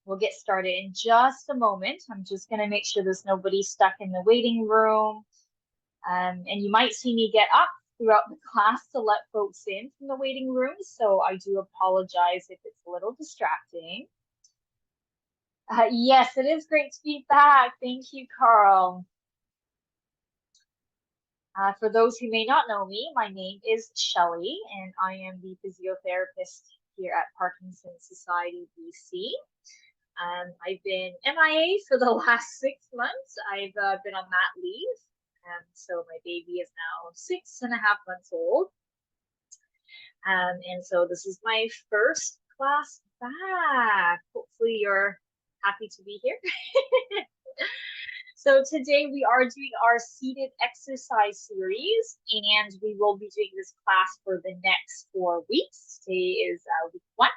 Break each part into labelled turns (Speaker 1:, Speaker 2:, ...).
Speaker 1: We'll get started in just a moment. I'm just going to make sure there's nobody stuck in the waiting room. And you might see me get up throughout the class to let folks in from the waiting room. So I do apologize if it's a little distracting. Yes, it is great to be back. Thank you, Carl. For those who may not know me, my name is Shelley, and I am the physiotherapist here at Parkinson's Society BC. I've been MIA for the last 6 months. I've been on mat leave, so my baby is now 6.5 months old. And so this is my first class back. Hopefully you're happy to be here. So today we are doing our seated exercise series, and we will be doing this class for the next 4 weeks. Today is week 1.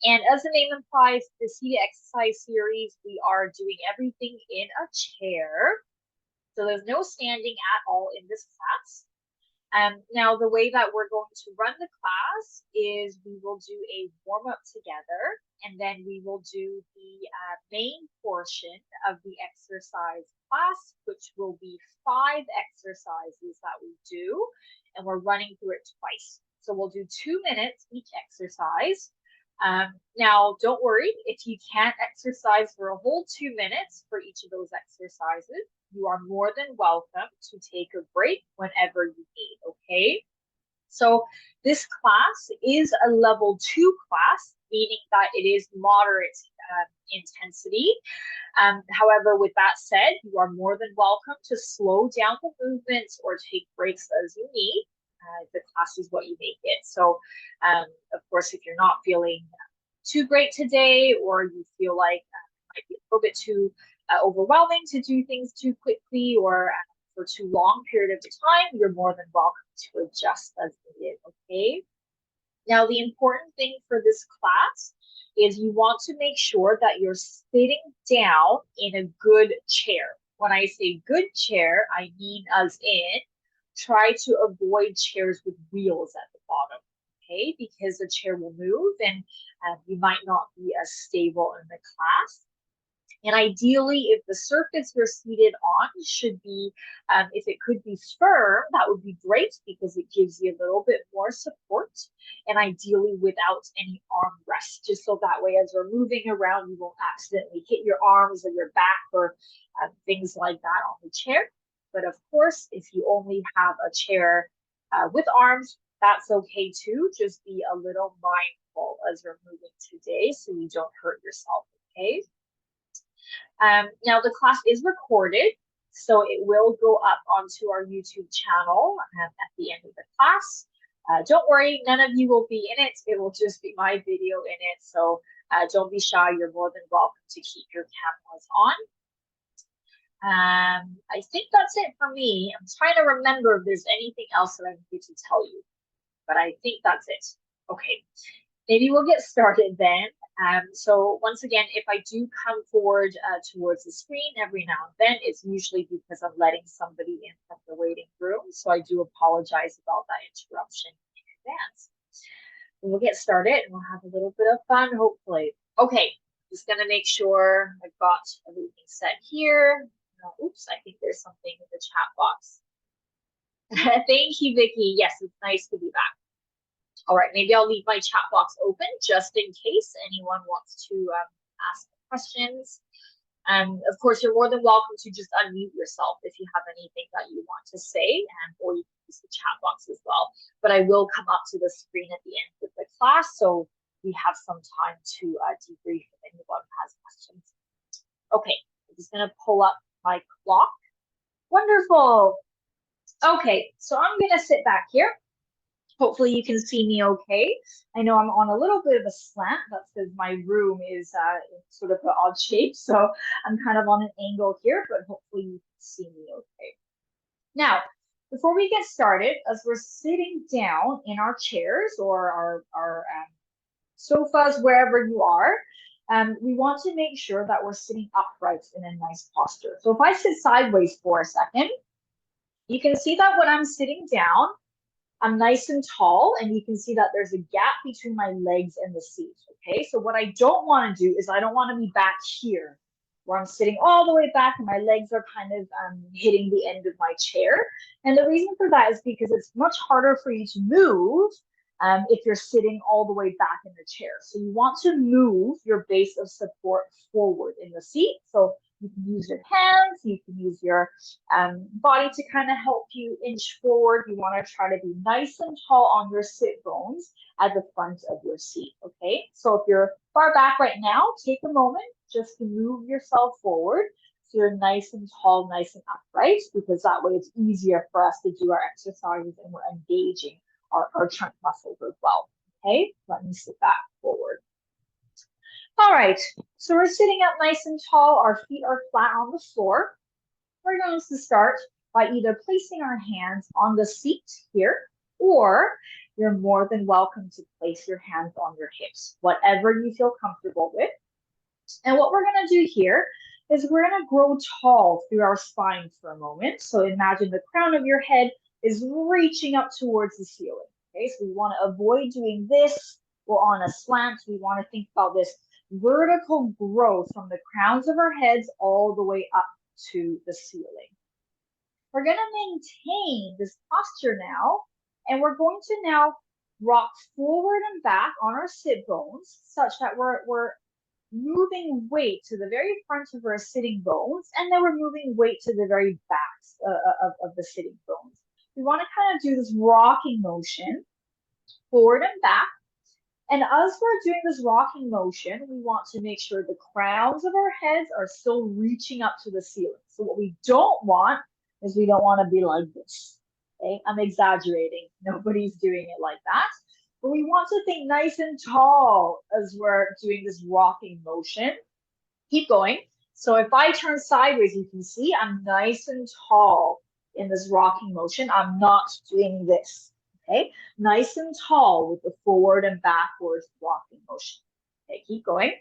Speaker 1: And as the name implies, the seated exercise series, we are doing everything in a chair. So there's no standing at all in this class. Now, the way that we're going to run the class is we will do a warm-up together, and then we will do the main portion of the exercise class, which will be 5 exercises that we do, and we're running through it twice. So we'll do 2 minutes each exercise. Now, don't worry, if you can't exercise for a whole 2 minutes for each of those exercises, you are more than welcome to take a break whenever you need, okay? So this class is a level 2 class, meaning that it is moderate intensity. However, with that said, you are more than welcome to slow down the movements or take breaks as you need. The class is what you make it. So, of course, if you're not feeling too great today, or you feel like it might be a little bit too overwhelming to do things too quickly or for too long period of time, you're more than welcome to adjust as needed, okay? Now, the important thing for this class is you want to make sure that you're sitting down in a good chair. When I say good chair, I mean as in try to avoid chairs with wheels at the bottom, okay? Because the chair will move and you might not be as stable in the class. And ideally, if the surface you're seated on should be, if it could be firm, that would be great because it gives you a little bit more support, and ideally without any arm rest, just so that way as you're moving around, you won't accidentally hit your arms or your back or things like that on the chair. But of course, if you only have a chair with arms, that's okay too. Just be a little mindful as you're moving today so you don't hurt yourself, okay? Now, the class is recorded, so it will go up onto our YouTube channel at the end of the class. Don't worry, none of you will be in it. It will just be my video in it, so don't be shy. You're more than welcome to keep your cameras on. I think that's it for me. I'm trying to remember if there's anything else that I need to tell you, but I think that's it. Okay, maybe we'll get started then. So once again, if I do come forward towards the screen every now and then, it's usually because I'm letting somebody in from the waiting room. So I do apologize about that interruption in advance. We'll get started and we'll have a little bit of fun, hopefully. Okay, just gonna make sure I've got everything set here. Oops, I think there's something in the chat box. Thank you, Vicky. Yes, it's nice to be back. All right, maybe I'll leave my chat box open just in case anyone wants to ask questions. Of course, you're more than welcome to just unmute yourself if you have anything that you want to say, or you can use the chat box as well. But I will come up to the screen at the end of the class, so we have some time to debrief if anyone has questions. Okay, I'm just going to pull up my clock. Wonderful. Okay, so I'm going to sit back here. Hopefully you can see me okay. I know I'm on a little bit of a slant. That's because my room is in sort of an odd shape. So I'm kind of on an angle here, but hopefully you can see me okay. Now, before we get started, as we're sitting down in our chairs or our sofas, wherever you are, we want to make sure that we're sitting upright in a nice posture. So if I sit sideways for a second, you can see that when I'm sitting down, I'm nice and tall, and you can see that there's a gap between my legs and the seat, okay? So what I don't want to do is I don't want to be back here where I'm sitting all the way back and my legs are kind of hitting the end of my chair. And the reason for that is because it's much harder for you to move if you're sitting all the way back in the chair. So you want to move your base of support forward in the seat. So you can use your hands, you can use your body to kind of help you inch forward. You want to try to be nice and tall on your sit bones at the front of your seat, okay? So if you're far back right now, take a moment just to move yourself forward so you're nice and tall, nice and upright, because that way it's easier for us to do our exercises and we're engaging our trunk muscles as well, okay? Let me sit back forward. All right, so we're sitting up nice and tall. Our feet are flat on the floor. We're going to start by either placing our hands on the seat here, or you're more than welcome to place your hands on your hips, whatever you feel comfortable with. And what we're going to do here is we're going to grow tall through our spine for a moment. So imagine the crown of your head is reaching up towards the ceiling. Okay, so we want to avoid doing this. We're on a slant. We want to think about this vertical growth from the crowns of our heads all the way up to the ceiling. We're going to maintain this posture now, and we're going to now rock forward and back on our sit bones such that we're moving weight to the very front of our sitting bones, and then we're moving weight to the very backs of the sitting bones. We want to kind of do this rocking motion forward and back. And as we're doing this rocking motion, we want to make sure the crowns of our heads are still reaching up to the ceiling. So what we don't want is we don't want to be like this. Okay, I'm exaggerating. Nobody's doing it like that. But we want to think nice and tall as we're doing this rocking motion. Keep going. So if I turn sideways, you can see I'm nice and tall in this rocking motion. I'm not doing this. Okay, nice and tall with the forward and backwards rocking motion. Okay, keep going.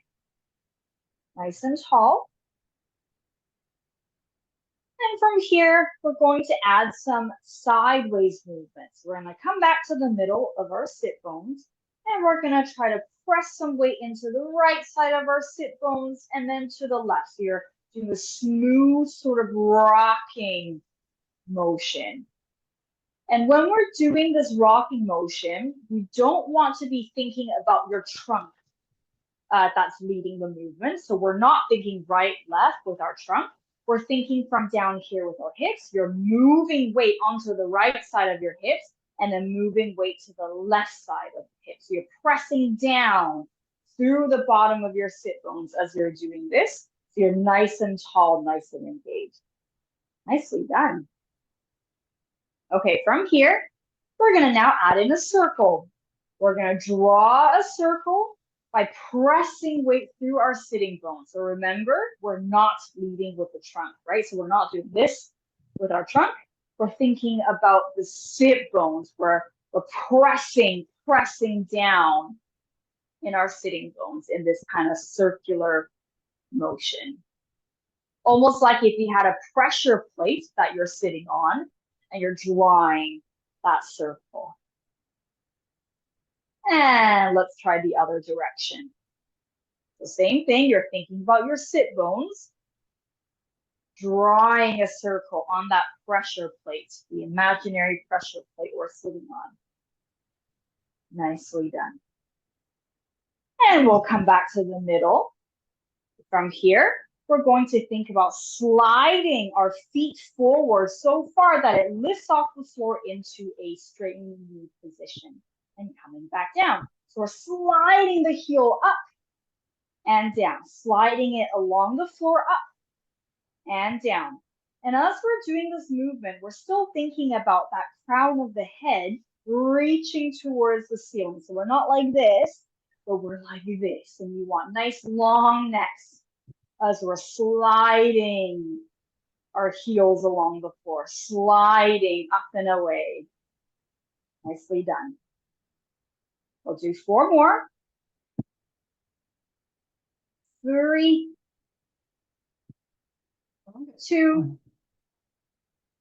Speaker 1: Nice and tall. And from here, we're going to add some sideways movements. We're going to come back to the middle of our sit bones, and we're going to try to press some weight into the right side of our sit bones and then to the left. So you're doing a smooth sort of rocking motion. And when we're doing this rocking motion, we don't want to be thinking about your trunk that's leading the movement. So we're not thinking right, left with our trunk. We're thinking from down here with our hips. You're moving weight onto the right side of your hips and then moving weight to the left side of the hips. So you're pressing down through the bottom of your sit bones as you're doing this. So you're nice and tall, nice and engaged. Nicely done. Okay, from here, we're going to now add in a circle. We're going to draw a circle by pressing weight through our sitting bones. So remember, we're not leading with the trunk, right? So we're not doing this with our trunk. We're thinking about the sit bones. We're pressing down in our sitting bones in this kind of circular motion. Almost like if you had a pressure plate that you're sitting on and you're drawing that circle. And let's try the other direction. The same thing, you're thinking about your sit bones, drawing a circle on that pressure plate, the imaginary pressure plate we're sitting on. Nicely done. And we'll come back to the middle. From here, we're going to think about sliding our feet forward so far that it lifts off the floor into a straightening knee position and coming back down. So we're sliding the heel up and down, sliding it along the floor up and down. And as we're doing this movement, we're still thinking about that crown of the head reaching towards the ceiling. So we're not like this, but we're like this. And you want nice long necks as we're sliding our heels along the floor, sliding up and away. Nicely done. We'll do 4 more. 3, 2,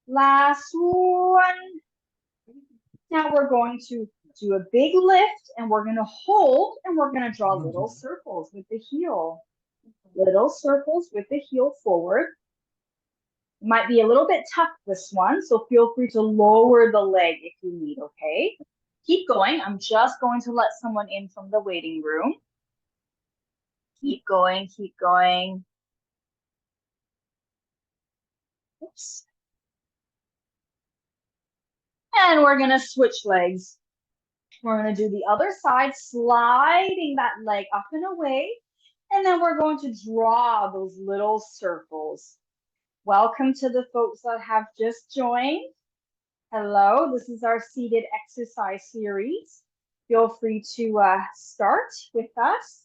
Speaker 1: last one, Now we're going to do a big lift and we're going to hold and we're going to draw little circles with the heel. Little circles with the heel forward. Might be a little bit tough, this one, so feel free to lower the leg if you need, okay? Keep going. I'm just going to let someone in from the waiting room. Keep going, keep going. Oops. And we're gonna switch legs. We're gonna do the other side, sliding that leg up and away. And then we're going to draw those little circles. Welcome to the folks that have just joined. Hello, this is our seated exercise series. Feel free to start with us.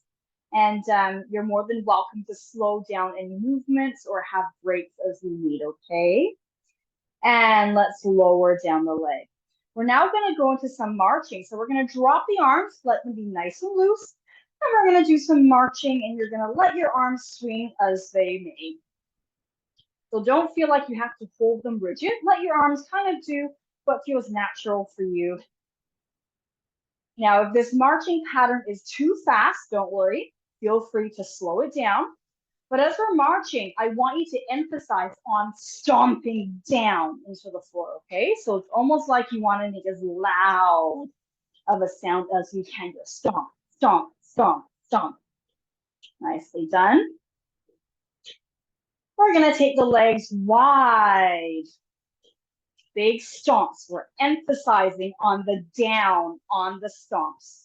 Speaker 1: And you're more than welcome to slow down any movements or have breaks as we need, okay? And let's lower down the leg. We're now going to go into some marching. So we're going to drop the arms, let them be nice and loose. And we're going to do some marching, and you're going to let your arms swing as they may. So don't feel like you have to hold them rigid. Let your arms kind of do what feels natural for you. Now, if this marching pattern is too fast, don't worry. Feel free to slow it down. But as we're marching, I want you to emphasize on stomping down into the floor, okay? So it's almost like you want to make as loud of a sound as you can. Just stomp, stomp, stomp, stomp. Nicely done. We're going to take the legs wide. Big stomps. We're emphasizing on the down on the stomps.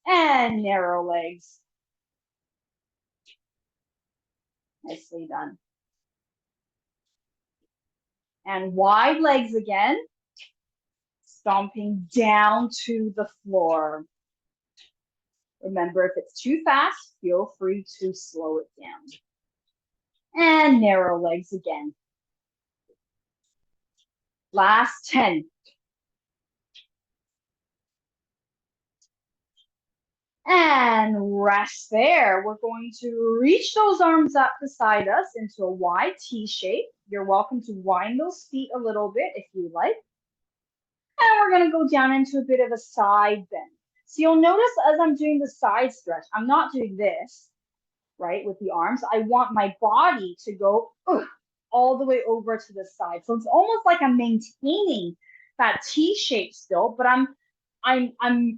Speaker 1: And narrow legs. Nicely done. And wide legs again. Stomping down to the floor. Remember, if it's too fast, feel free to slow it down. And narrow legs again. Last 10. And rest there. We're going to reach those arms up beside us into a wide T shape. You're welcome to wind those feet a little bit if you like. And we're going to go down into a bit of a side bend. So you'll notice as I'm doing the side stretch, I'm not doing this, right, with the arms. I want my body to go all the way over to the side. So it's almost like I'm maintaining that T shape still, but I'm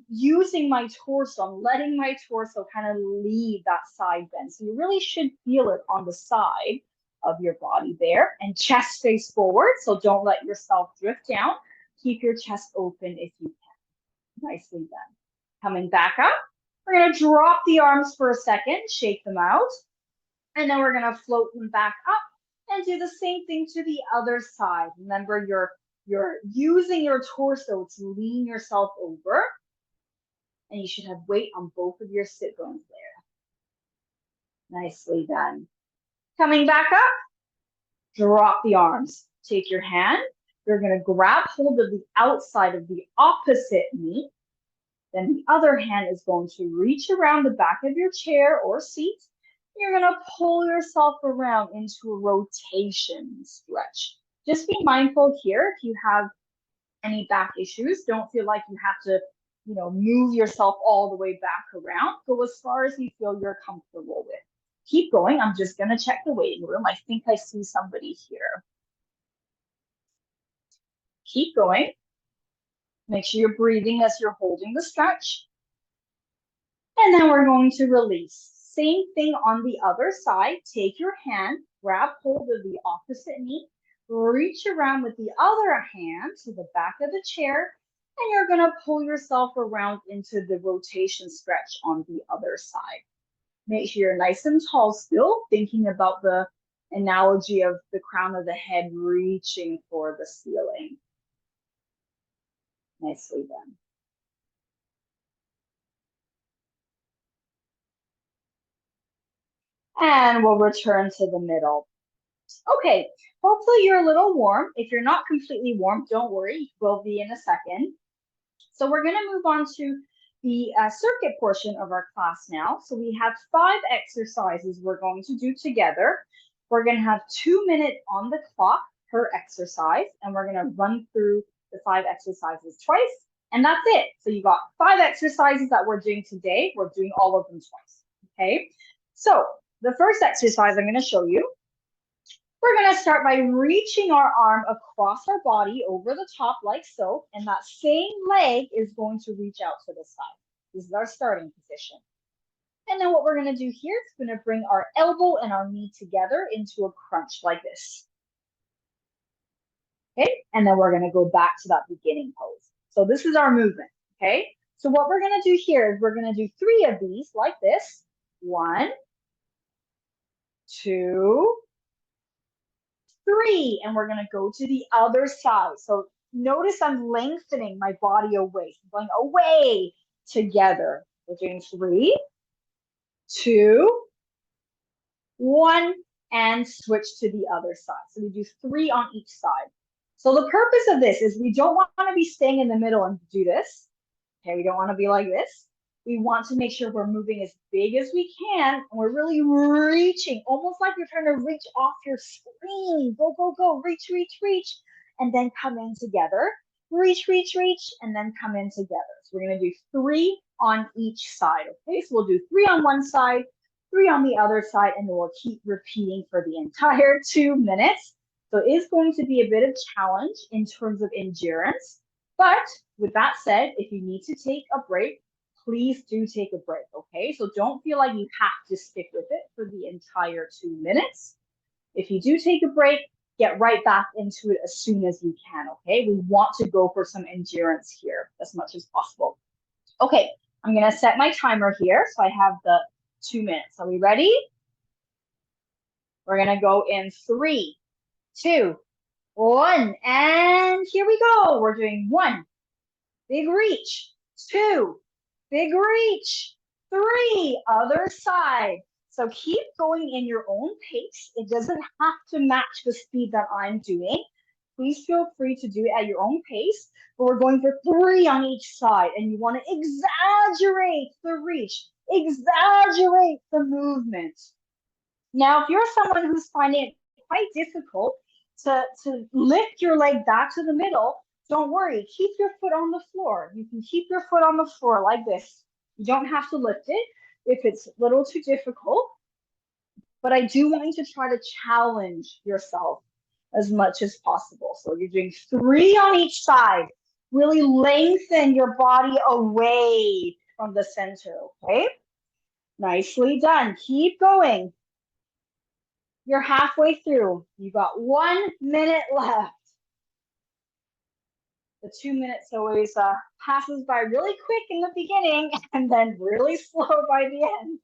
Speaker 1: using my torso, I'm letting my torso kind of leave that side bend. So you really should feel it on the side of your body there, and chest face forward. So don't let yourself drift down. Keep your chest open if you can. Nicely done. Coming back up, we're going to drop the arms for a second, shake them out, and then we're going to float them back up and do the same thing to the other side. Remember, you're using your torso to lean yourself over, and you should have weight on both of your sit bones there. Nicely done. Coming back up, drop the arms. Take your hand. You're going to grab hold of the outside of the opposite knee. Then the other hand is going to reach around the back of your chair or seat. You're going to pull yourself around into a rotation stretch. Just be mindful here if you have any back issues. Don't feel like you have to, move yourself all the way back around. Go as far as you feel you're comfortable with. Keep going. I'm just going to check the waiting room. I think I see somebody here. Keep going. Make sure you're breathing as you're holding the stretch. And then we're going to release. Same thing on the other side. Take your hand, grab hold of the opposite knee, reach around with the other hand to the back of the chair, and you're going to pull yourself around into the rotation stretch on the other side. Make sure you're nice and tall still, thinking about the analogy of the crown of the head reaching for the ceiling. Nicely done. And we'll return to the middle. Okay, hopefully you're a little warm. If you're not completely warm, don't worry, we'll be in a second. So we're gonna move on to the circuit portion of our class now. So we have 5 exercises we're going to do together. We're gonna have 2 minutes on the clock. per exercise, and we're gonna run through the 5 exercises twice, and that's it. So you got 5 exercises that we're doing today. We're doing all of them twice, okay? So the first exercise I'm gonna show you, we're gonna start by reaching our arm across our body over the top like so, and that same leg is going to reach out to the side. This is our starting position. And then what we're gonna do here is gonna bring our elbow and our knee together into a crunch like this. Okay, and then we're gonna go back to that beginning pose. So this is our movement, okay? So what we're gonna do here is we're gonna do 3 of these like this. 1, 2, 3, and we're gonna go to the other side. So notice I'm lengthening my body away. So I'm going away together. We're doing 3, 2, 1, and switch to the other side. So we do 3 on each side. So the purpose of this is we don't want to be staying in the middle and do this. Okay, we don't want to be like this. We want to make sure we're moving as big as we can, and we're really reaching, almost like you're trying to reach off your screen. Go, go, go, reach, reach, reach, and then come in together. Reach, reach, reach, and then come in together. So we're going to do 3 on each side, okay? So we'll do 3 on one side, 3 on the other side, and then we'll keep repeating for the entire 2 minutes. So it is going to be a bit of challenge in terms of endurance. But with that said, if you need to take a break, please do take a break, okay? So don't feel like you have to stick with it for the entire 2 minutes. If you do take a break, get right back into it as soon as you can, okay? We want to go for some endurance here as much as possible. Okay, I'm gonna set my timer here. So I have the 2 minutes. Are we ready? We're gonna go in 3, 2, 1, and here we go. We're doing 1, big reach, 2, big reach, 3, other side. So keep going in your own pace. It doesn't have to match the speed that I'm doing. Please feel free to do it at your own pace, but we're going for 3 on each side, and you want to exaggerate the reach, exaggerate the movement. Now, if you're someone who's finding it quite difficult to lift your leg back to the middle, don't worry, keep your foot on the floor. You can keep your foot on the floor like this. You don't have to lift it if it's a little too difficult, but I do want you to try to challenge yourself as much as possible. So you're doing 3 on each side. Really lengthen your body away from the center, okay? Nicely done. Keep going. You're halfway through. You got 1 minute left. The 2 minutes always passes by really quick in the beginning and then really slow by the end.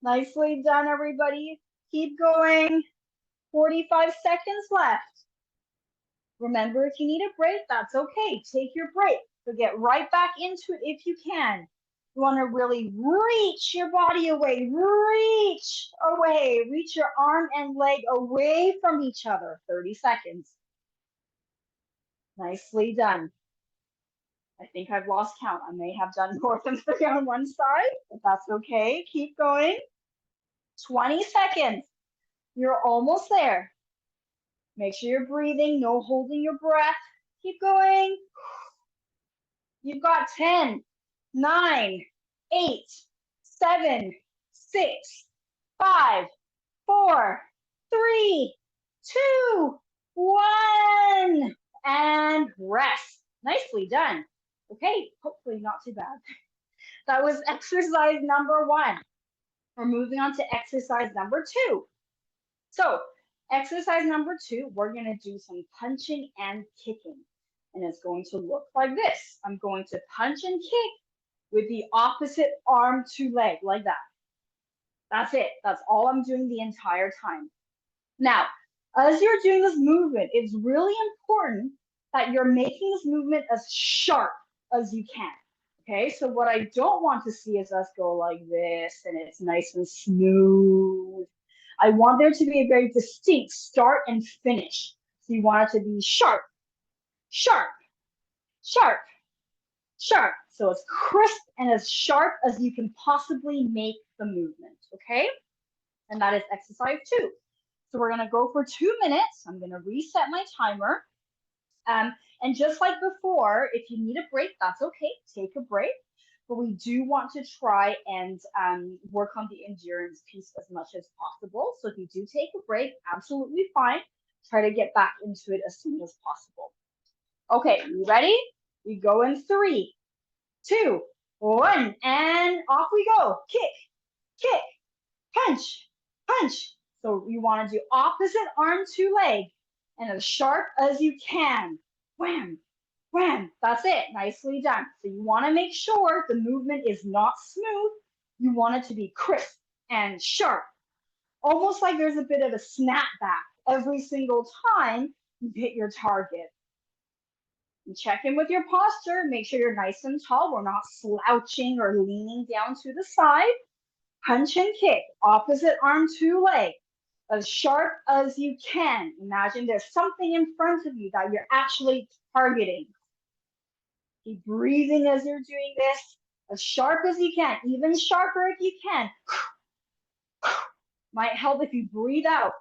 Speaker 1: Nicely done, everybody. Keep going. 45 seconds left. Remember, if you need a break, that's okay. Take your break, but get right back into it if you can. You want to really reach your body away, reach away, reach your arm and leg away from each other. 30 seconds. Nicely done. I think I've lost count. I may have done more than 3 on one side, but that's okay. Keep going. 20 seconds. You're almost there. Make sure you're breathing, no holding your breath. Keep going. You've got 10, 9, 8, 7, 6, 5, 4, 3, 2, 1, and rest. Nicely done. Okay, hopefully not too bad. That was exercise number 1. We're moving on to exercise number 2. So exercise number 2, we're going to do some punching and kicking. And it's going to look like this. I'm going to punch and kick with the opposite arm to leg, like that. That's it. That's all I'm doing the entire time. Now, as you're doing this movement, it's really important that you're making this movement as sharp as you can. Okay, so what I don't want to see is us go like this and it's nice and smooth. I want there to be a very distinct start and finish. So you want it to be sharp, sharp, sharp, sharp. So as crisp and as sharp as you can possibly make the movement, okay? And that is exercise 2.
Speaker 2: So we're gonna go for 2 minutes. I'm gonna reset my timer. And just like before, if you need a break, that's okay. Take a break. But we do want to try and work on the endurance piece as much as possible. So if you do take a break, absolutely fine. Try to get back into it as soon as possible. Okay, you ready? We go in 3, 2, 1, and off we go. Kick, punch, punch. So you want to do opposite arm to leg and as sharp as you can. Wham, wham. That's it. Nicely done. So you want to make sure the movement is not smooth. You want it to be crisp and sharp, almost like there's a bit of a snap back every single time you hit your target. And check in with your posture. Make sure you're nice and tall. We're not slouching or leaning down to the side. Punch and kick, opposite arm to leg, as sharp as you can. Imagine there's something in front of you that you're actually targeting. Keep breathing as you're doing this, as sharp as you can, even sharper if you can. Might help if you breathe out,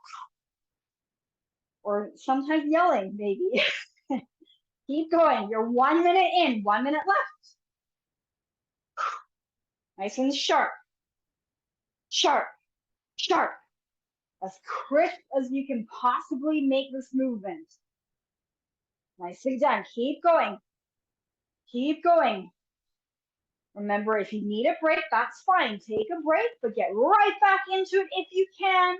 Speaker 2: or sometimes yelling, maybe. Keep going. You're 1 minute in, 1 minute left. Nice and sharp. Sharp, sharp. As crisp as you can possibly make this movement. Nicely done. Keep going. Keep going. Remember, if you need a break, that's fine. Take a break, but get right back into it if you can.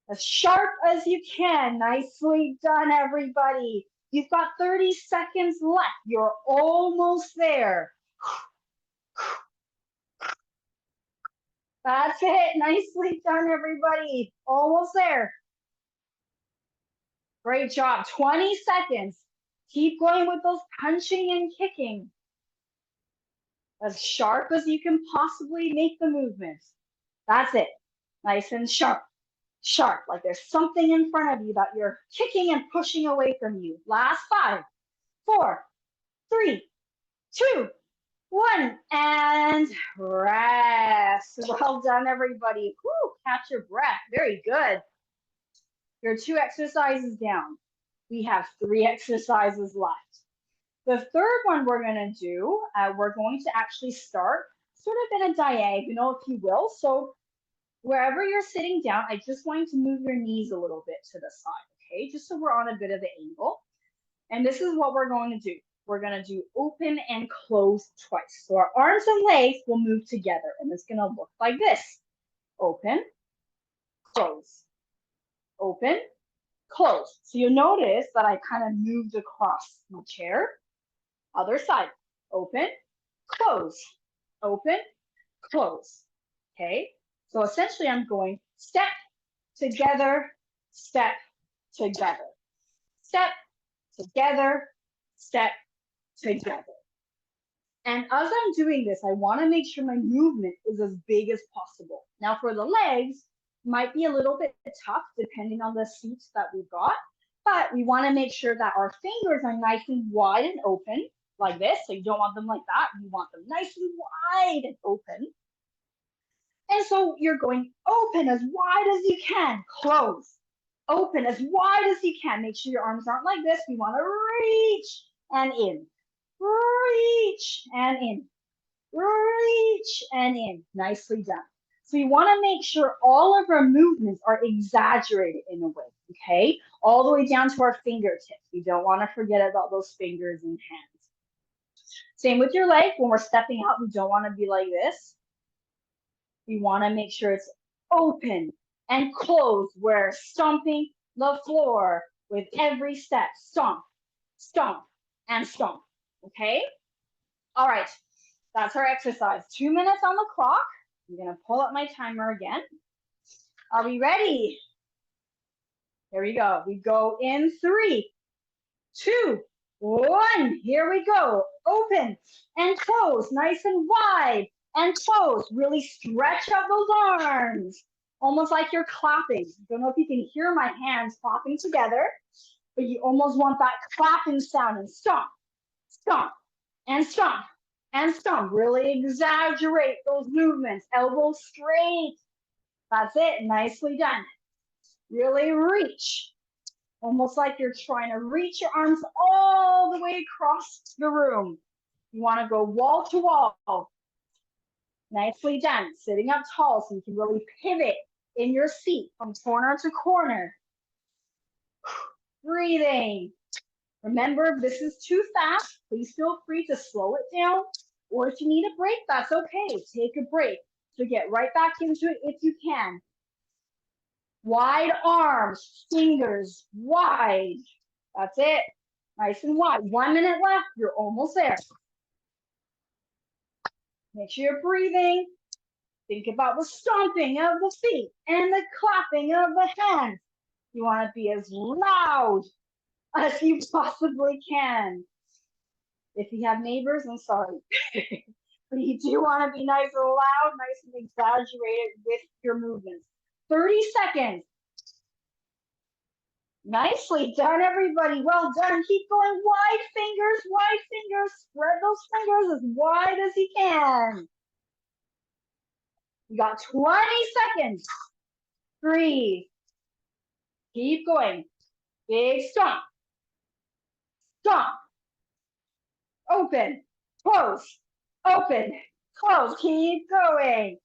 Speaker 2: As sharp as you can. Nicely done, everybody. You've got 30 seconds left. You're almost there. That's it. Nicely done, everybody. Almost there. Great job. 20 seconds. Keep going with those punching and kicking. As sharp as you can possibly make the movement. That's it. Nice and sharp. Sharp, like there's something in front of you that you're kicking and pushing away from you. Last 5, 4, 3, 2, 1, and rest. Well done, everybody. Whew, catch your breath. Very good. You're 2 exercises down. We have 3 exercises left. The third one we're going to do, we're going to actually start sort of in a diagonal, if you will. So wherever you're sitting down, I just want you to move your knees a little bit to the side, okay? Just so we're on a bit of an angle. And this is what we're going to do. We're going to do open and close twice. So our arms and legs will move together, and it's going to look like this. Open, close, open, close. So you'll notice that I kind of moved across my chair. Other side, open, close, open, close, okay? So essentially I'm going step, together, step, together, step, together, step, together. And as I'm doing this, I want to make sure my movement is as big as possible. Now for the legs, might be a little bit tough depending on the seats that we've got, but we want to make sure that our fingers are nice and wide and open like this. So you don't want them like that. You want them nice and wide and open. And so you're going open as wide as you can, close, open as wide as you can. Make sure your arms aren't like this. We want to reach and in, reach and in, reach and in. Nicely done. So you want to make sure all of our movements are exaggerated in a way, okay? All the way down to our fingertips. We don't want to forget about those fingers and hands. Same with your leg. When we're stepping out, we don't want to be like this. We want to make sure it's open and closed. We're stomping the floor with every step. Stomp, stomp, and stomp, okay? All right, that's our exercise. 2 minutes on the clock. I'm going to pull up my timer again. Are we ready? Here we go. We go in 3, 2, 1. Here we go. Open and close, nice and wide and close. Really stretch out those arms, almost like you're clapping. Don't know if you can hear my hands clapping together, but you almost want that clapping sound. And stomp, stomp, and stomp, and stomp. Really exaggerate those movements. Elbows straight. That's it. Nicely done. Really reach. Almost like you're trying to reach your arms all the way across the room. You want to go wall to wall. Nicely done. Sitting up tall so you can really pivot in your seat from corner to corner. Breathing. Remember, if this is too fast, please feel free to slow it down. Or if you need a break, that's okay. Take a break. So get right back into it if you can. Wide arms, fingers wide. That's it. Nice and wide. 1 minute left. You're almost there. Make sure you're breathing. Think about the stomping of the feet and the clapping of the hands. You want to be as loud as you possibly can. If you have neighbors, I'm sorry. But you do want to be nice and loud, nice and exaggerated with your movements. 30 seconds. Nicely done, everybody. Well done. Keep going. Wide fingers, wide fingers. Spread those fingers as wide as you can. You got 20 seconds. Breathe. Keep going. Big stomp. Stomp. Open. Close. Open. Close. Keep going.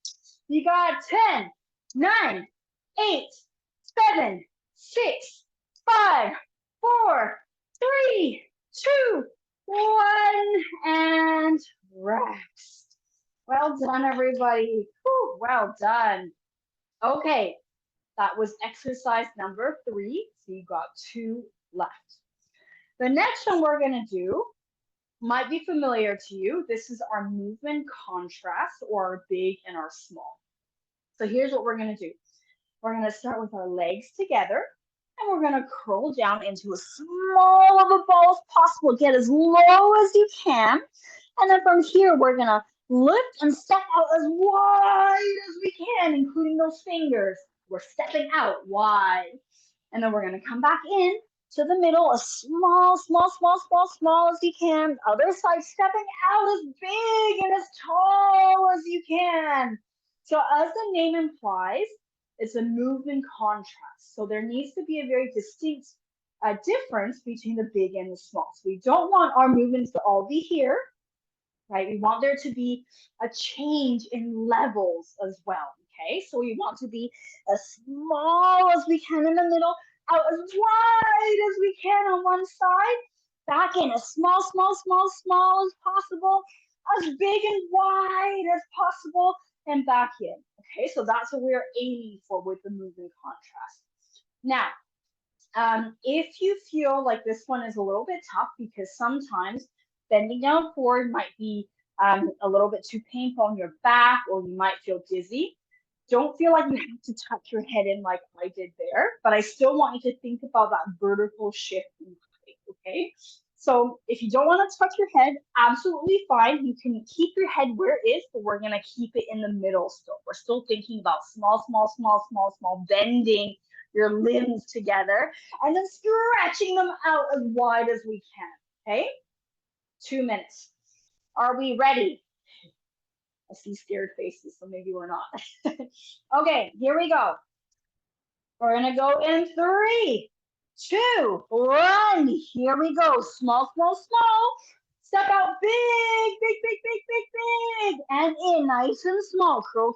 Speaker 2: You got 10, 9, 8, 7, 6, 5, 4, 3, 2, 1, and rest. Well done, everybody. Whew, well done. Okay, that was exercise number 3. So you got 2 left. The next one we're going to do might be familiar to you. This is our movement contrast, or our big and our small. So here's what we're going to do. We're going to start with our legs together, and we're going to curl down into as small of a ball as possible. Get as low as you can. And then from here, we're going to lift and step out as wide as we can, including those fingers. We're stepping out wide. And then we're going to come back in to the middle, as small as you can. Other side, stepping out as big and as tall as you can. So as the name implies, it's a movement contrast. So there needs to be a very distinct difference between the big and the small. So we don't want our movements to all be here, right? We want there to be a change in levels as well, okay? So we want to be as small as we can in the middle, out as wide as we can on one side, back in as small as possible, as big and wide as possible, and back in, okay? So that's what we're aiming for with the movement contrast. Now, if you feel like this one is a little bit tough, because sometimes bending down forward might be a little bit too painful on your back, or you might feel dizzy, don't feel like you have to tuck your head in like I did there, but I still want you to think about that vertical shift in height, okay? So if you don't want to tuck your head, absolutely fine. You can keep your head where it is, but we're going to keep it in the middle still. We're still thinking about small, bending your limbs together, and then stretching them out as wide as we can, okay? 2 minutes. Are we ready? I see scared faces, so maybe we're not. Okay, here we go. We're gonna go in 3, 2, 1. Here we go. Small. Step out big. And in nice and small. Curl.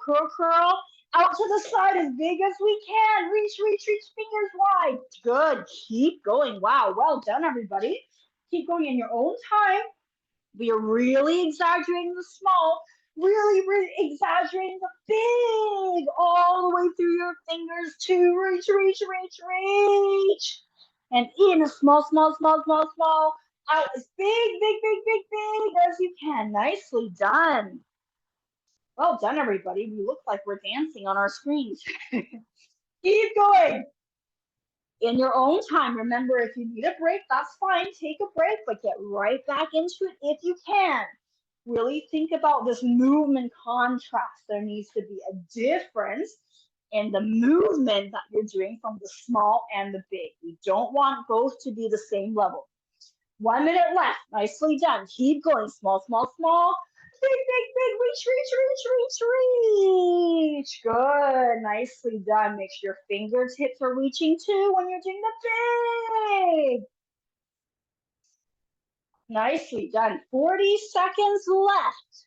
Speaker 2: Out to the side as big as we can. Reach, fingers wide. Good. Keep going. Wow, well done, everybody. Keep going in your own time. We are really exaggerating the small, really exaggerating the big, all the way through your fingers to reach. And in a small, out as big as you can. Nicely done. Well done, everybody. We look like we're dancing on our screens. Keep going. In your own time. Remember, if you need a break, that's fine. Take a break, but get right back into it if you can. Really think about this movement contrast. There needs to be a difference in the movement that you're doing from the small and the big. We don't want both to be the same level. 1 minute left. Nicely done. Keep going. Small. Big. reach. Good. Nicely done. Make sure your fingertips are reaching too when you're doing the big. Nicely done. 40 seconds left.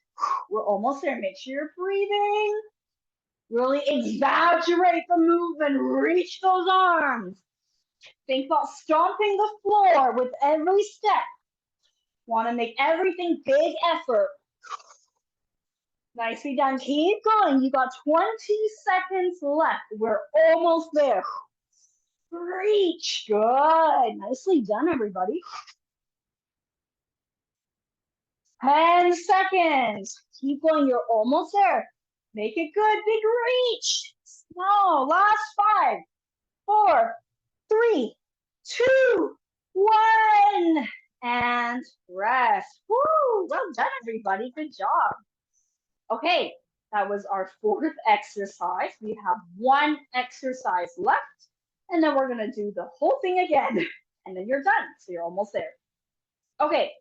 Speaker 2: We're almost there. Make sure you're breathing. Really exaggerate the movement. Reach those arms. Think about stomping the floor with every step. Want to make everything big effort. Nicely done. Keep going. You got 20 seconds left. We're almost there. Reach. Good. Nicely done, everybody. 10 seconds. Keep going. You're almost there. Make it good. Big reach. Small. Last 5, 4, 3, 2, 1. And rest. Woo! Well done, everybody. Good job. Okay, that was our 4th exercise. We have 1 exercise left, and then we're gonna do the whole thing again, and then you're done. So you're almost there. Okay,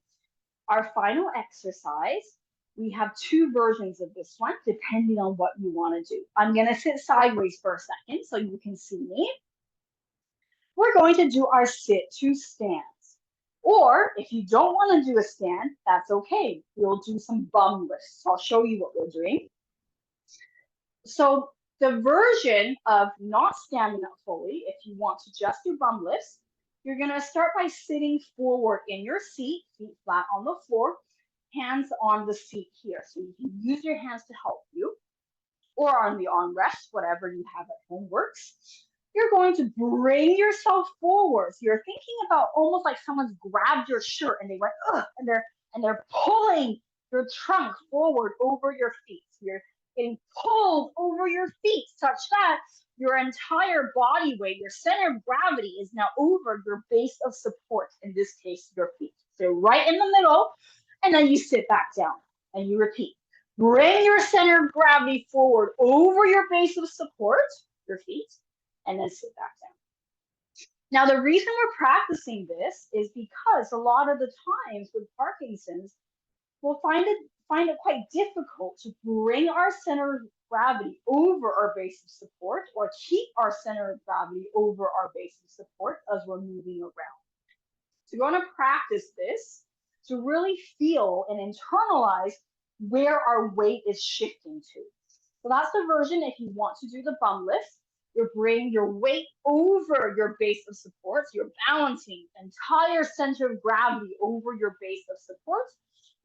Speaker 2: our final exercise, we have 2 versions of this one, depending on what you wanna do. I'm gonna sit sideways for a second so you can see me. We're going to do our sit to stands. Or if you don't want to do a stand, that's okay. We'll do some bum lifts. So I'll show you what we're doing. So the version of not standing up fully, if you want to just do bum lifts, you're going to start by sitting forward in your seat, feet flat on the floor, hands on the seat here. So you can use your hands to help you, or on the armrest, whatever you have at home works. You're going to bring yourself forward. So you're thinking about almost like someone's grabbed your shirt and they went, ugh, and they're pulling your trunk forward over your feet. So you're getting pulled over your feet such that your entire body weight, your center of gravity is now over your base of support, in this case, your feet. So right in the middle, and then you sit back down and you repeat. Bring your center of gravity forward over your base of support, your feet, and then sit back down. Now, the reason we're practicing this is because a lot of the times with Parkinson's, we'll find it quite difficult to bring our center of gravity over our base of support or keep our center of gravity over our base of support as we're moving around. So you're going to practice this to really feel and internalize where our weight is shifting to. So that's the version if you want to do the bum lift. You're bringing your weight over your base of support. So you're balancing the entire center of gravity over your base of support,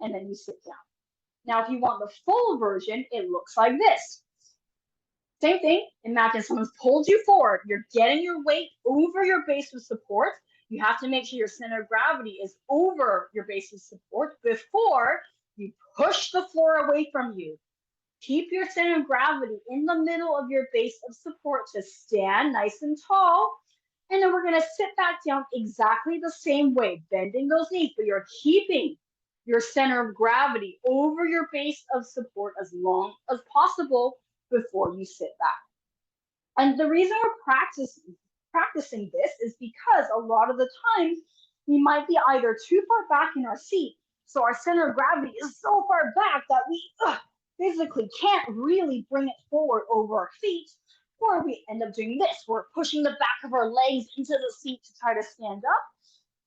Speaker 2: and then you sit down. Now, if you want the full version, it looks like this. Same thing. Imagine someone's pulled you forward. You're getting your weight over your base of support. You have to make sure your center of gravity is over your base of support before you push the floor away from you. Keep your center of gravity in the middle of your base of support to stand nice and tall. And then we're going to sit back down exactly the same way, bending those knees, but you're keeping your center of gravity over your base of support as long as possible before you sit back. And the reason we're practicing this is because a lot of the times we might be either too far back in our seat, so our center of gravity is so far back that we physically can't really bring it forward over our feet, or we end up doing this. We're pushing the back of our legs into the seat to try to stand up,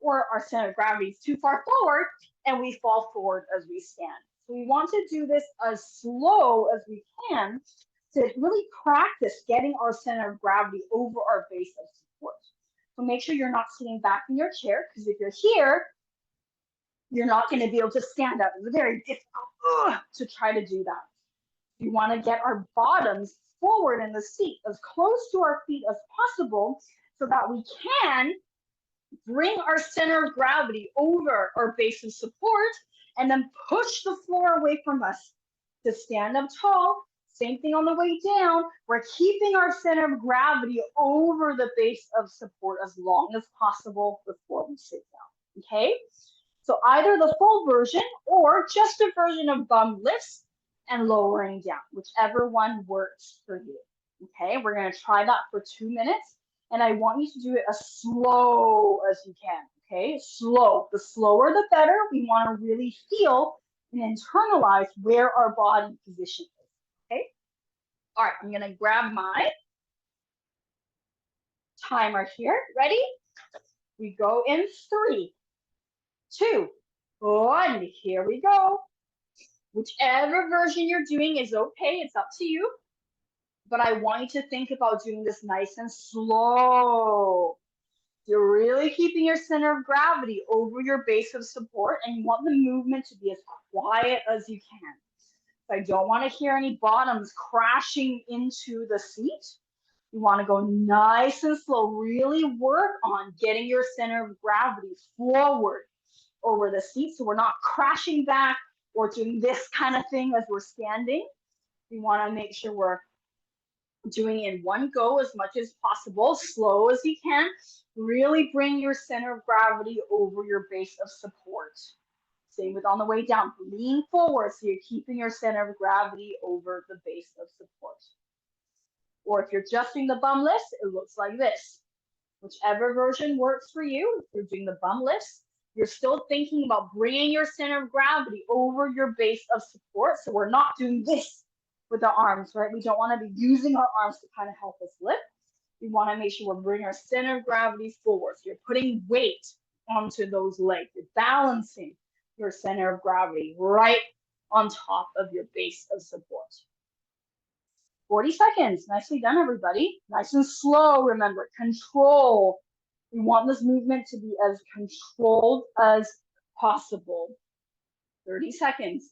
Speaker 2: or our center of gravity is too far forward and we fall forward as we stand. So we want to do this as slow as we can to really practice getting our center of gravity over our base of support. So make sure you're not sitting back in your chair, because if you're here, you're not going to be able to stand up. It's very difficult to try to do that. We want to get our bottoms forward in the seat as close to our feet as possible so that we can bring our center of gravity over our base of support and then push the floor away from us to stand up tall. Same thing on the way down. We're keeping our center of gravity over the base of support as long as possible before we sit down, okay? So either the full version or just a version of bum lifts and lowering down, whichever one works for you, okay? We're gonna try that for 2 minutes, and I want you to do it as slow as you can, okay? Slow. The slower the better. We wanna really feel and internalize where our body position is, okay? All right, I'm gonna grab my timer here. Ready? We go in 3, 2, 1. Here we go. Whichever version you're doing is okay. It's up to you. But I want you to think about doing this nice and slow. You're really keeping your center of gravity over your base of support, and you want the movement to be as quiet as you can. So I don't want to hear any bottoms crashing into the seat. You want to go nice and slow. Really work on getting your center of gravity forward over the seat so we're not crashing back or doing this kind of thing as we're standing. We want to make sure we're doing in one go as much as possible, slow as you can. Really bring your center of gravity over your base of support. Same with on the way down. Lean forward so you're keeping your center of gravity over the base of support. Or if you're just doing the bum lifts, it looks like this. Whichever version works for you. If you're doing the bum lifts, you're still thinking about bringing your center of gravity over your base of support. So we're not doing this with our arms, right? We don't want to be using our arms to kind of help us lift. We want to make sure we're bringing our center of gravity forward. So you're putting weight onto those legs. You're balancing your center of gravity right on top of your base of support. 40 seconds. Nicely done, everybody. Nice and slow, remember. Control. We want this movement to be as controlled as possible. 30 seconds.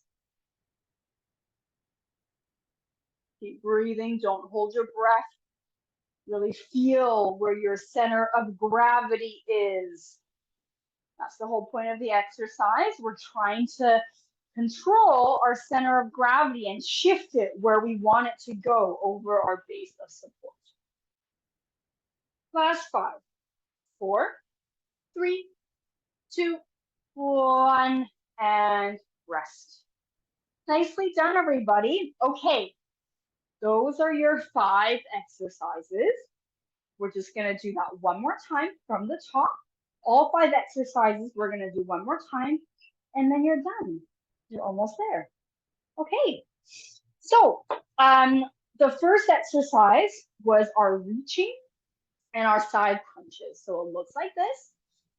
Speaker 2: Keep breathing. Don't hold your breath. Really feel where your center of gravity is. That's the whole point of the exercise. We're trying to control our center of gravity and shift it where we want it to go over our base of support. Last 5, 4, 3, 2, 1, and rest. Nicely done, everybody. Okay, those are your 5 exercises. We're just gonna do that one more time from the top. All 5 exercises we're gonna do one more time, and then you're done. You're almost there. Okay, so the first exercise was our reaching and our side crunches. So it looks like this.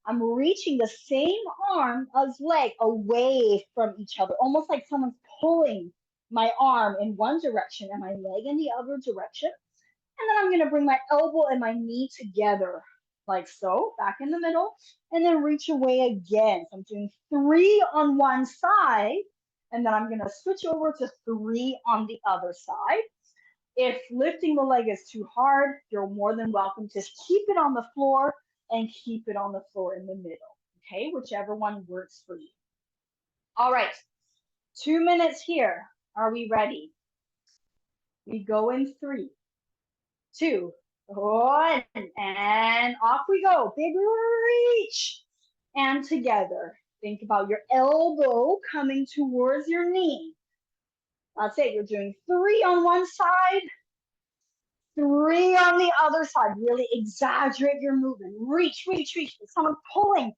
Speaker 2: I'm reaching the same arm as leg away from each other, almost like someone's pulling my arm in one direction and my leg in the other direction. And then I'm going to bring my elbow and my knee together like so, back in the middle, and then reach away again. So I'm doing 3 on one side, and then I'm going to switch over to 3 on the other side. If lifting the leg is too hard, you're more than welcome to keep it on the floor and keep it on the floor in the middle, okay? Whichever one works for you. All right, 2 minutes here. Are we ready? We go in 3, 2, 1, and off we go. Big reach. And together. Think about your elbow coming towards your knee. That's it. You're doing 3 on one side, 3 on the other side. Really exaggerate your movement. Reach, reach, reach. Someone pulling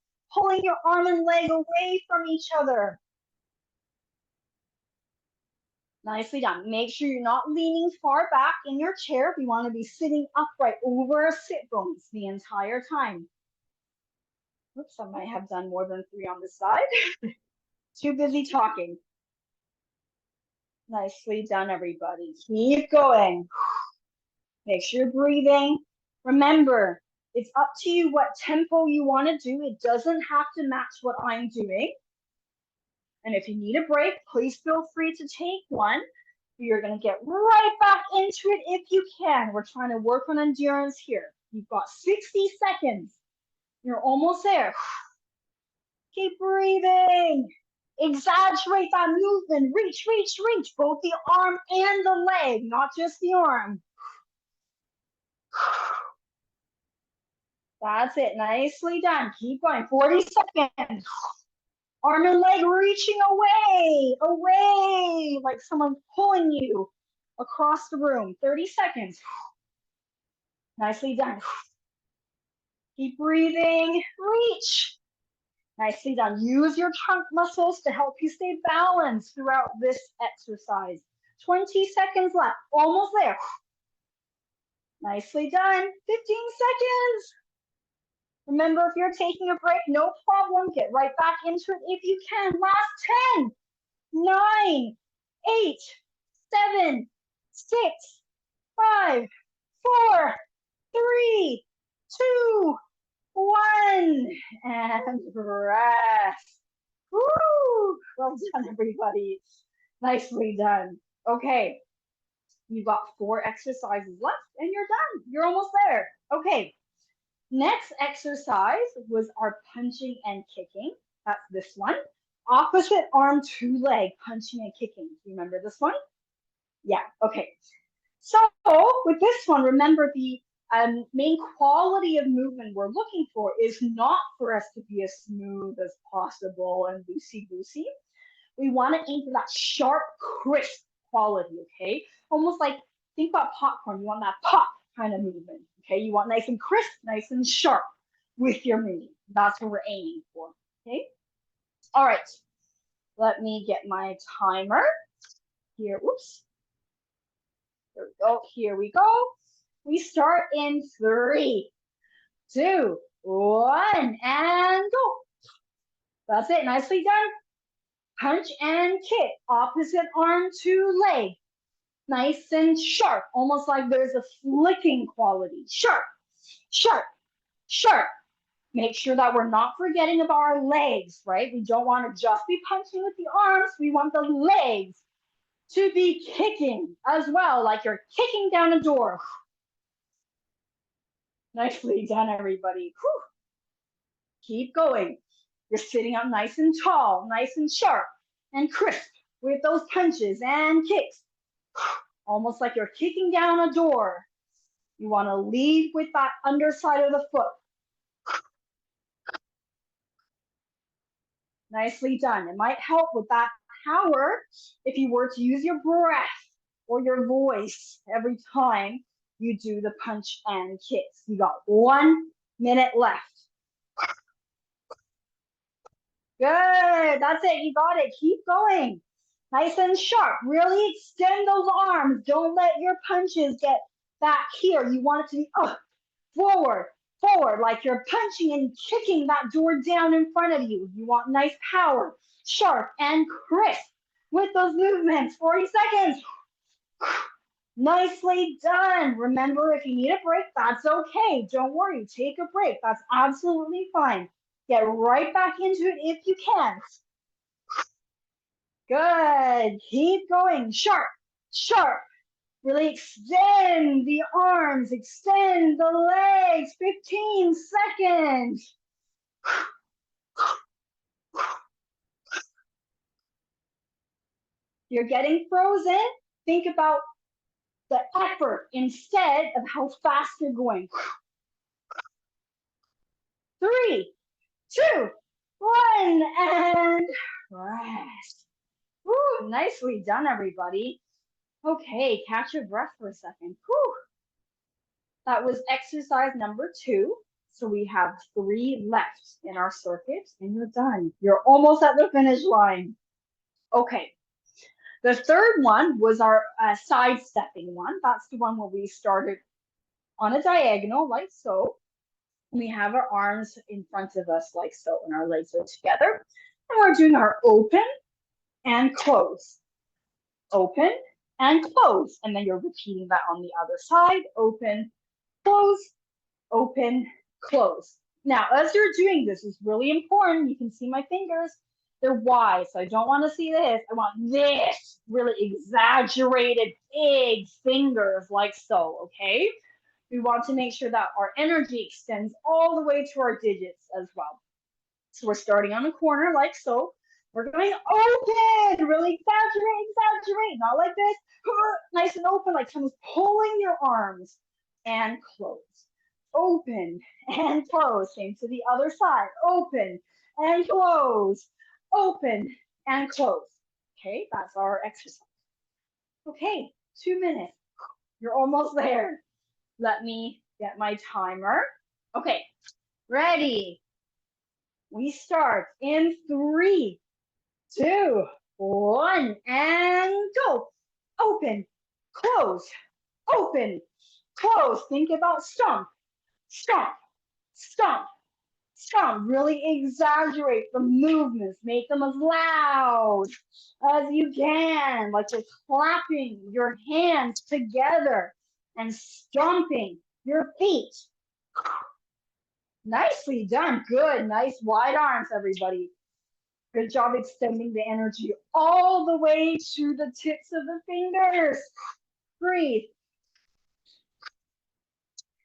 Speaker 2: your arm and leg away from each other. Nicely done. Make sure you're not leaning far back in your chair. We want to be sitting upright over our sit bones the entire time. Oops, I might have done more than 3 on this side. Too busy talking. Nicely done, everybody. Keep going. Make sure you're breathing. Remember, it's up to you what tempo you want to do. It doesn't have to match what I'm doing. And if you need a break, please feel free to take one. You're going to get right back into it if you can. We're trying to work on endurance here. You've got 60 seconds. You're almost there. Keep breathing. Exaggerate that movement. Reach, reach, reach. Both the arm and the leg, not just the arm. That's it. Nicely done. Keep going. 40 seconds. Arm and leg reaching away, like someone pulling you across the room. 30 seconds. Nicely done. Keep breathing. Reach. Nicely done. Use your trunk muscles to help you stay balanced throughout this exercise. 20 seconds left. Almost there. Nicely done. 15 seconds. Remember, if you're taking a break, no problem. Get right back into it if you can. Last 10, 9, 8, 7, 6, 5, 4, 3, 2, 1. And rest. Woo! Well done, everybody. Nicely done. Okay. You've got 4 exercises left and you're done. You're almost there. Okay. Next exercise was our punching and kicking. That's this one. Opposite arm to leg, punching and kicking. Remember this one? Yeah, okay. So with this one, remember the main quality of movement we're looking for is not for us to be as smooth as possible and loosey-goosey. We want to aim for that sharp, crisp quality, okay? Almost like, think about popcorn. You want that pop kind of movement, okay? You want nice and crisp, nice and sharp with your movement. That's what we're aiming for, okay? All right, let me get my timer here. Oops. There we go. Here we go. We start in 3, 2, 1, and go. That's it. Nicely done. Punch and kick. Opposite arm to leg. Nice and sharp. Almost like there's a flicking quality. Sharp, sharp, sharp. Make sure that we're not forgetting about our legs, right? We don't want to just be punching with the arms. We want the legs to be kicking as well, like you're kicking down a door. Nicely done, everybody. Whew. Keep going. You're sitting up nice and tall, nice and sharp and crisp with those punches and kicks. Almost like you're kicking down a door. You want to lead with that underside of the foot. Nicely done. It might help with that power if you were to use your breath or your voice every time you do the punch and kicks. You got 1 minute left. Good. That's it. You got it. Keep going. Nice and sharp. Really extend those arms. Don't let your punches get back here. You want it to be forward, forward, like you're punching and kicking that door down in front of you. You want nice power, sharp and crisp with those movements. 40 seconds. Nicely done. Remember, if you need a break, that's okay. Don't worry. Take a break. That's absolutely fine. Get right back into it if you can. Good. Keep going. Sharp, sharp. Really extend the arms, extend the legs. 15 seconds. You're getting frozen. Think about the effort instead of how fast you're going. 3, 2, 1, and rest. Woo, nicely done, everybody. Okay, catch your breath for a second. Whew. That was exercise number 2. So we have 3 left in our circuit and you're done. You're almost at the finish line. Okay. The third one was our sidestepping one. That's the one where we started on a diagonal like so. We have our arms in front of us like so and our legs are together. And we're doing our open and close. Open and close. And then you're repeating that on the other side. Open, close, open, close. Now, as you're doing this, it's really important. You can see my fingers. They're wide, so I don't want to see this. I want this really exaggerated, big fingers like so, okay? We want to make sure that our energy extends all the way to our digits as well. So we're starting on the corner like so. We're going open, really exaggerate, not like this. Nice and open, like someone's pulling your arms, and close. Open and close. Same to the other side. Open and close. Open and close. Okay, that's our exercise. Okay, 2 minutes. You're almost there. Let me get my timer. Okay, ready. We start in 3, 2, 1, and go. open, close, open, close. Think about stomp, stomp, stomp, stomp. Really exaggerate the movements. Make them as loud as you can, like you're clapping your hands together and stomping your feet. Nicely done. Good. Nice wide arms, everybody. Good job extending the energy all the way to the tips of the fingers. Breathe.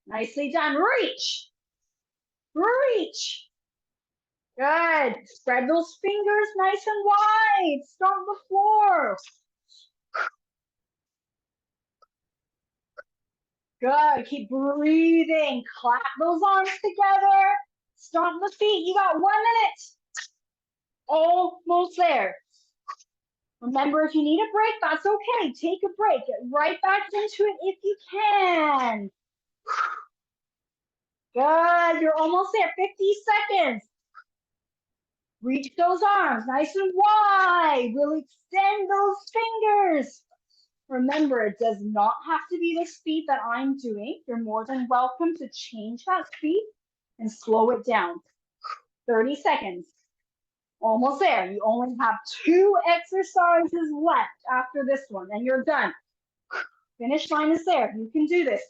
Speaker 2: Nicely done. Reach. Reach. Good. Spread those fingers nice and wide. Stomp the floor. Good. Keep breathing. Clap those arms together. Stomp the feet. You got 1 minute. Almost there. Remember, if you need a break, that's okay. Take a break. Get right back into it if you can. Good. You're almost there. 50 seconds. Reach those arms nice and wide. Really extend those fingers. Remember, it does not have to be the speed that I'm doing. You're more than welcome to change that speed and slow it down. 30 seconds. Almost there. You only have 2 exercises left after this one, and you're done. Finish line is there. You can do this.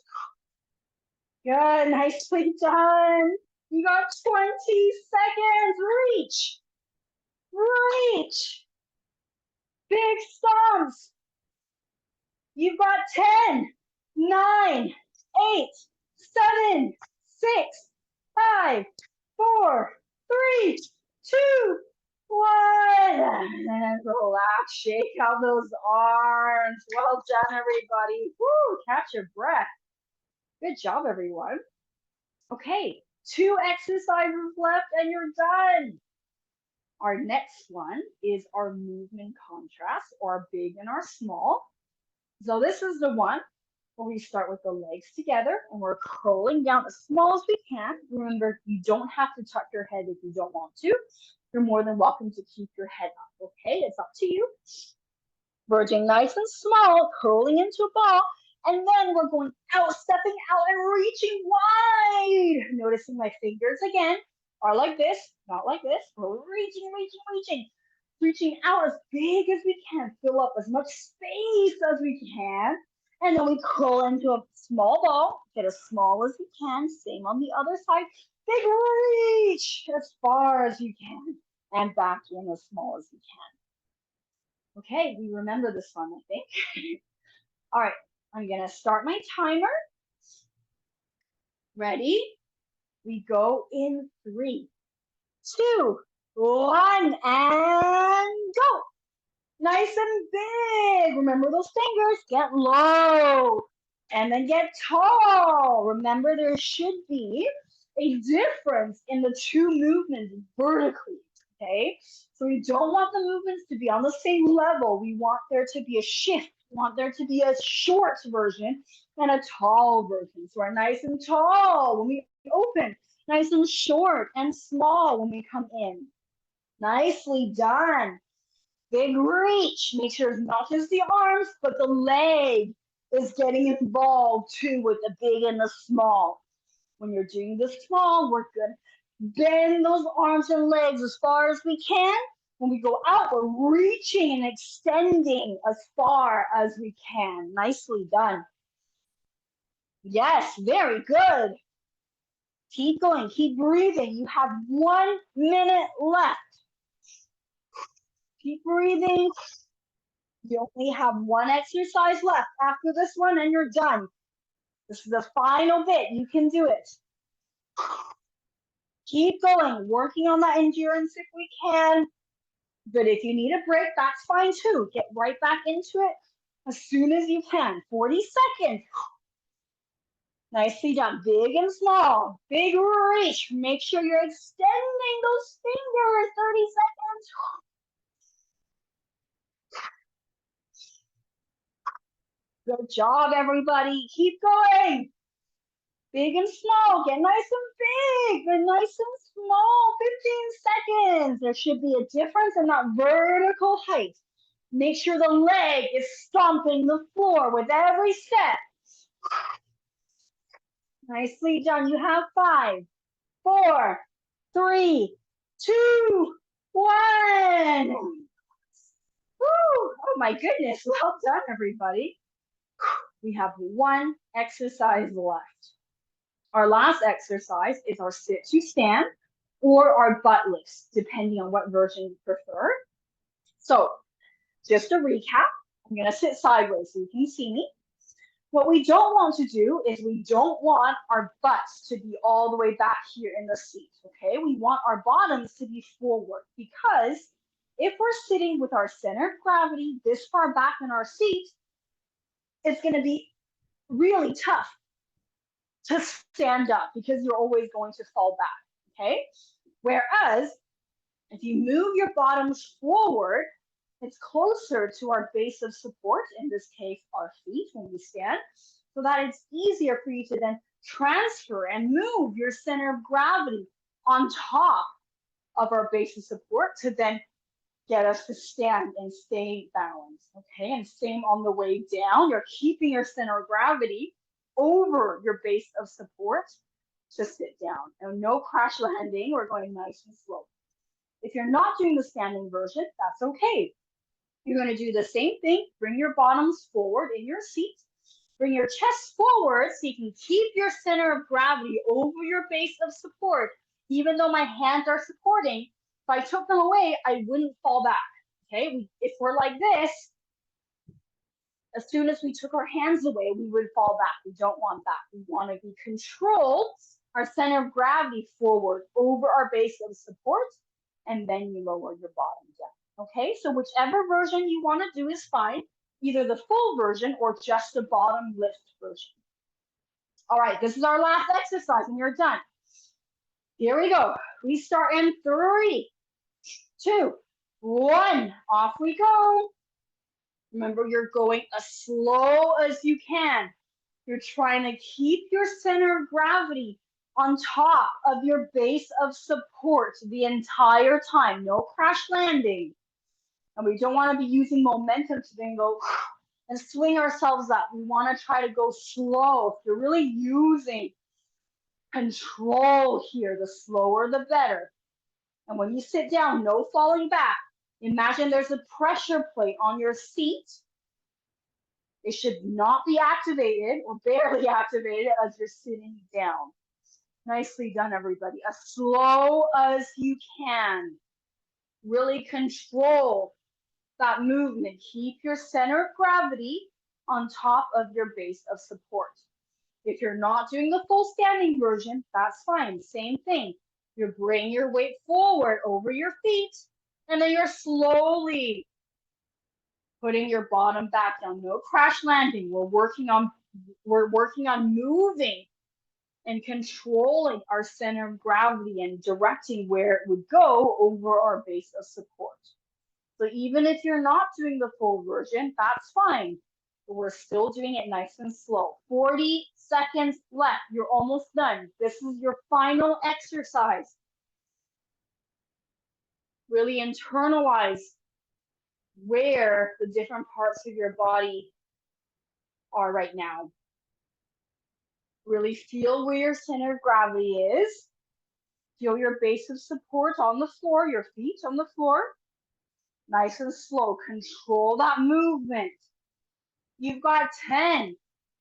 Speaker 2: Good. Nicely done. You got 20 seconds. Reach. Reach. Big stomps. You've got 10, 9, 8, 7, 6, 5, 4, 3, 2, 1. And relax. Shake out those arms. Well done, everybody. Woo, catch your breath. Good job, everyone. Okay, 2 exercises left and you're done. Our next one is our movement contrast, or our big and our small. So this is the one where we start with the legs together and we're curling down as small as we can. Remember, you don't have to tuck your head if you don't want to. You're more than welcome to keep your head up, okay? It's up to you. Verging nice and small, curling into a ball, and then we're going out, stepping out and reaching wide. Noticing my fingers again are like this, not like this. We're reaching, reaching, reaching. Reaching out as big as we can, fill up as much space as we can, and then we curl into a small ball, get as small as we can, same on the other side, big reach as far as you can, and back in as small as you can. Okay, we remember this one, I think. All right, I'm gonna start my timer. Ready? We go in 3, 2, 1, and go. Nice and big. Remember those fingers. Get low and then get tall. Remember, there should be a difference in the 2 movements vertically, okay? So we don't want the movements to be on the same level. We want there to be a shift. We want there to be a short version and a tall version. So we're nice and tall when we open, nice and short and small when we come in. Nicely done. Big reach. Make sure it's not just the arms, but the leg is getting involved too with the big and the small. When you're doing the small, we're gonna bend those arms and legs as far as we can. When we go out, we're reaching and extending as far as we can. Nicely done. Yes, very good. Keep going, keep breathing. You have 1 minute left. Keep breathing. You only have 1 exercise left after this one and you're done. This is the final bit. You can do it. Keep going, working on that endurance if we can. But if you need a break, that's fine too. Get right back into it as soon as you can. 40 seconds. Nicely done. Big and small. Big reach. Make sure you're extending those fingers. 30 seconds. Good job, everybody. Keep going. Big and small. Get nice and big. Then nice and small. 15 seconds. There should be a difference in that vertical height. Make sure the leg is stomping the floor with every step. Nicely done. You have 5, 4, 3, 2, 1. Woo! Oh my goodness. Well done, everybody. We have one exercise left. Our last exercise is our sit to stand or our butt lifts, depending on what version you prefer. So just to recap, I'm going to sit sideways so you can see me. What we don't want to do is we don't want our butts to be all the way back here in the seat, okay? We want our bottoms to be forward because if we're sitting with our center of gravity this far back in our seat, it's going to be really tough to stand up because you're always going to fall back, okay? Whereas if you move your bottoms forward, it's closer to our base of support, in this case, our feet when we stand, so that it's easier for you to then transfer and move your center of gravity on top of our base of support to then get us to stand and stay balanced, okay? And same on the way down, you're keeping your center of gravity over your base of support to sit down. And no crash landing, we're going nice and slow. If you're not doing the standing version, that's okay. You're going to do the same thing. Bring your bottoms forward in your seat. Bring your chest forward so you can keep your center of gravity over your base of support. Even though my hands are supporting, if I took them away, I wouldn't fall back. Okay, if we're like this, as soon as we took our hands away, we would fall back. We don't want that. We want to be controlled, our center of gravity forward over our base of support, and then you lower your bottom down. Okay, so whichever version you want to do is fine, either the full version or just the bottom lift version. All right, this is our last exercise and you're done. Here we go. We start in 3, 2, 1. Off we go. Remember, you're going as slow as you can. You're trying to keep your center of gravity on top of your base of support the entire time. No crash landing. And we don't want to be using momentum to then go and swing ourselves up. We want to try to go slow. If you're really using control here, the slower the better. And when you sit down, no falling back. Imagine there's a pressure plate on your seat. It should not be activated or barely activated as you're sitting down. Nicely done, everybody. As slow as you can. Really control that movement. Keep your center of gravity on top of your base of support. If you're not doing the full standing version, that's fine. Same thing. You bring your weight forward over your feet, and then you're slowly putting your bottom back down. No crash landing. We're working on moving and controlling our center of gravity and directing where it would go over our base of support. So even if you're not doing the full version, that's fine. But we're still doing it nice and slow. 40 seconds left. You're almost done. This is your final exercise. Really internalize where the different parts of your body are right now. Really feel where your center of gravity is. Feel your base of support on the floor, your feet on the floor. Nice and slow. Control that movement. You've got 10,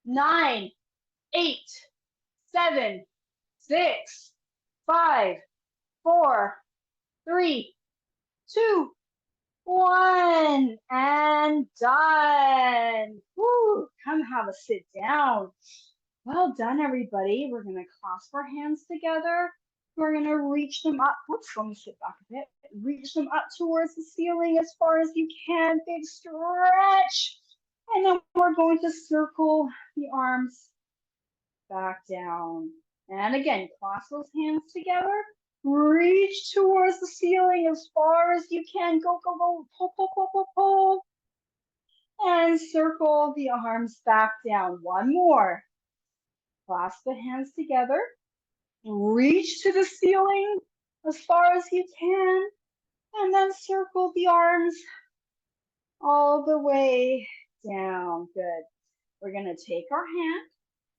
Speaker 2: 9, 8, 7, 6, 5, 4, 3, 2, 1, and done. Woo, come have a sit down. Well done, everybody. We're going to clasp our hands together. We're going to reach them up. Whoops, let me sit back a bit. Reach them up towards the ceiling as far as you can. Big stretch. And then we're going to circle the arms back down. And again, clasp those hands together. Reach towards the ceiling as far as you can. Go, go, go. Pull, pull, pull, pull, pull. And circle the arms back down. One more. Clasp the hands together. Reach to the ceiling as far as you can. And then circle the arms all the way down. Good. We're going to take our hand,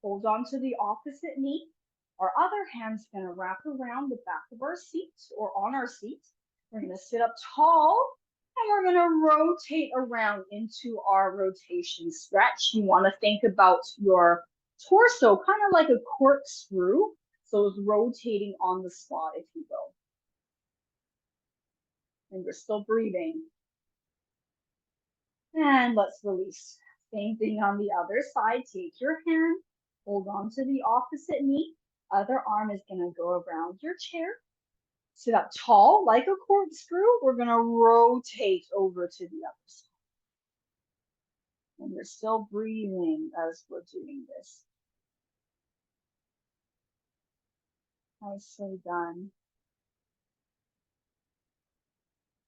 Speaker 2: hold on to the opposite knee. Our other hand's going to wrap around the back of our seat or on our seat. We're going to sit up tall and we're going to rotate around into our rotation stretch. You want to think about your torso kind of like a corkscrew. So it's rotating on the spot, if you will. And we're still breathing. And let's release. Same thing on the other side. Take your hand, hold on to the opposite knee. Other arm is going to go around your chair. Sit up tall like a corkscrew. We're going to rotate over to the other side. And you're still breathing as we're doing this. Nicely done.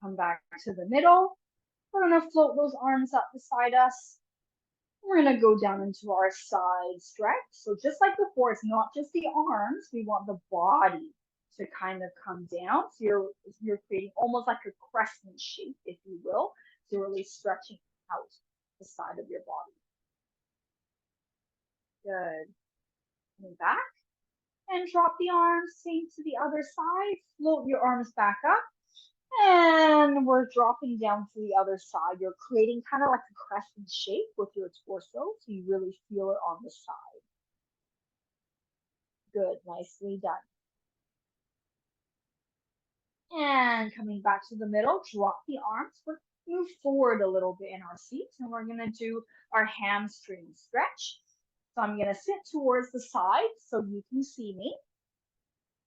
Speaker 2: Come back to the middle. We're going to float those arms up beside us. We're going to go down into our side stretch. So just like before, it's not just the arms. We want the body to kind of come down. So you're creating almost like a crescent shape, if you will. So really stretching out the side of your body. Good. Coming back. And drop the arms, same to the other side. Float your arms back up. And we're dropping down to the other side. You're creating kind of like a crescent shape with your torso, so you really feel it on the side. Good, nicely done. And coming back to the middle, drop the arms. We're move forward a little bit in our seats, and we're gonna do our hamstring stretch. So I'm gonna sit towards the side so you can see me.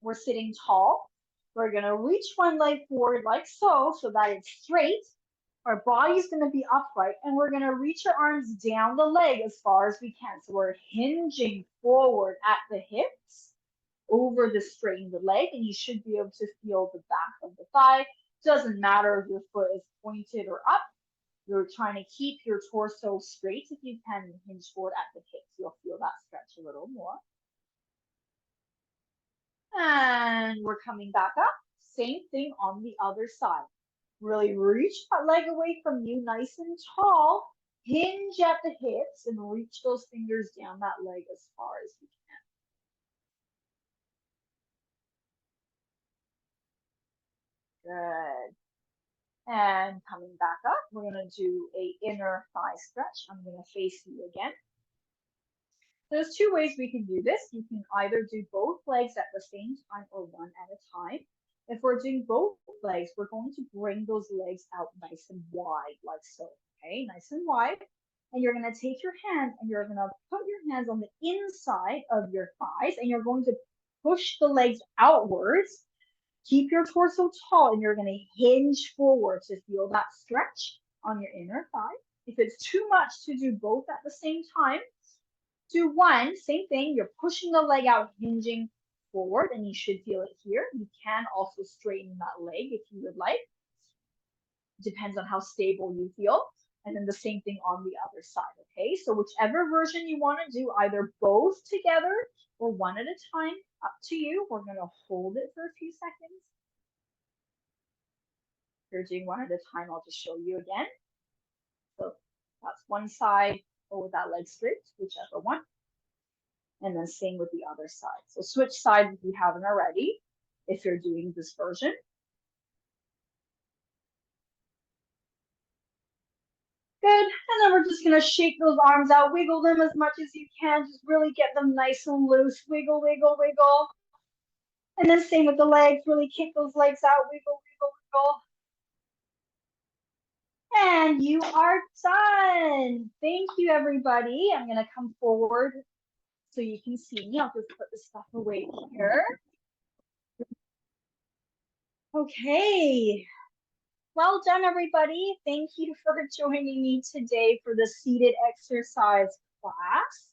Speaker 2: We're sitting tall. We're gonna reach one leg forward like so that it's straight. Our body's going to be upright, and we're going to reach our arms down the leg as far as we can. So we're hinging forward at the hips over the straightened leg, and you should be able to feel the back of the thigh. Doesn't matter if your foot is pointed or up. You're trying to keep your torso straight. If you can hinge forward at the hips, you'll feel that stretch a little more. And we're coming back up. Same thing on the other side. Really reach that leg away from you, nice and tall. Hinge at the hips and reach those fingers down that leg as far as you can. Good. And coming back up, we're going to do a inner thigh stretch. I'm going to face you again. There's two ways we can do this. You can either do both legs at the same time or one at a time. If we're doing both legs, we're going to bring those legs out nice and wide, like so, okay? Nice and wide. And you're going to take your hand and you're going to put your hands on the inside of your thighs, and you're going to push the legs outwards. Keep your torso tall, and you're going to hinge forward to feel that stretch on your inner thigh. If it's too much to do both at the same time, do one, same thing, you're pushing the leg out, hinging forward, and you should feel it here. You can also straighten that leg if you would like. Depends on how stable you feel. And then the same thing on the other side, okay? So whichever version you want to do, either both together or one at a time, up to you. We're going to hold it for a few seconds. If you're doing one at a time, I'll just show you again. So that's one side, or with that leg straight, whichever one. And then same with the other side. So switch sides if you haven't already, if you're doing this version. Good. And then we're just going to shake those arms out, wiggle them as much as you can. Just really get them nice and loose. Wiggle, wiggle, wiggle. And then same with the legs. Really kick those legs out. Wiggle, wiggle, wiggle. And you are done. Thank you, everybody. I'm going to come forward so you can see me. I'll just put this stuff away here. Okay. Well done, everybody. Thank you for joining me today for the seated exercise class.